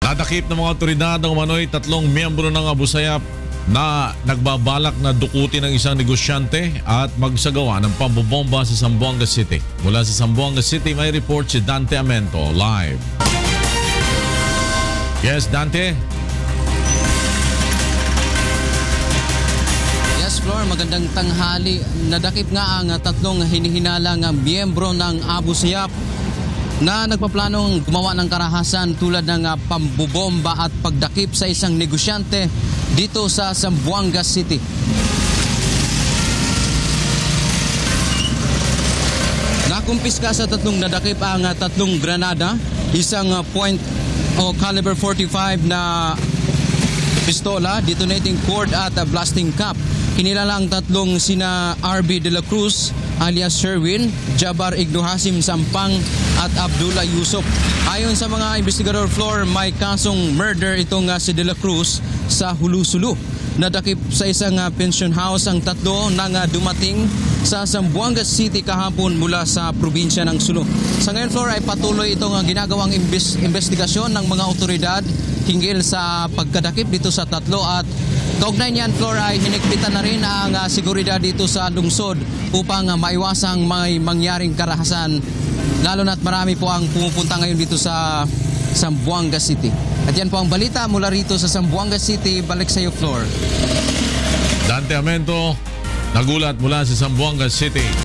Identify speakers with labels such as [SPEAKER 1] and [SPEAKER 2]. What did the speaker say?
[SPEAKER 1] Nadakip ng mga otoridad ng umano'y 3 miyembro ng Abu Sayyaf na nagbabalak na dukutin ng isang negosyante at magsagawa ng pambobomba sa Zamboanga City. Mula sa Zamboanga City, may report si Dante Amento live. Yes, Dante?
[SPEAKER 2] Yes, Flor, magandang tanghali. Nadakip nga ang 3 hinihinalang miyembro ng Abu Sayyaf na nagpaplanong gumawa ng karahasan tulad ng pambobomba at pagdakip sa isang negosyante dito sa Zamboanga City. Nakumpiska sa 3 nadakip ang 3 granada, isang caliber 45 na pistola, detonating cord at blasting cap. Kinilala ang 3 sina RB De La Cruz alias Sherwin, Jabar Igno Hasim Sampang at Abdullah Yusuf. Ayon sa mga investigador, Floor, may kasong murder itong si De La Cruz sa Hulusulu. Nadakip sa isang pension house ang 3 nang dumating sa Zamboanga City kahapon mula sa probinsya ng Sulu. Sa ngayon, Floor, ay patuloy itong ginagawang investigasyon ng mga otoridad hinggil sa pagkadakip dito sa 3 at kaugnay niyan, Floor, ay hinigpitan na rin ang seguridad dito sa lungsod upang maiwasang may mangyaring karahasan, lalo na't marami po ang pumupunta ngayon dito sa Zamboanga City. At yan po ang balita mula rito sa Zamboanga City. Balik sa iyo, Floor.
[SPEAKER 1] Dante Amento, nagulat mula sa Zamboanga City.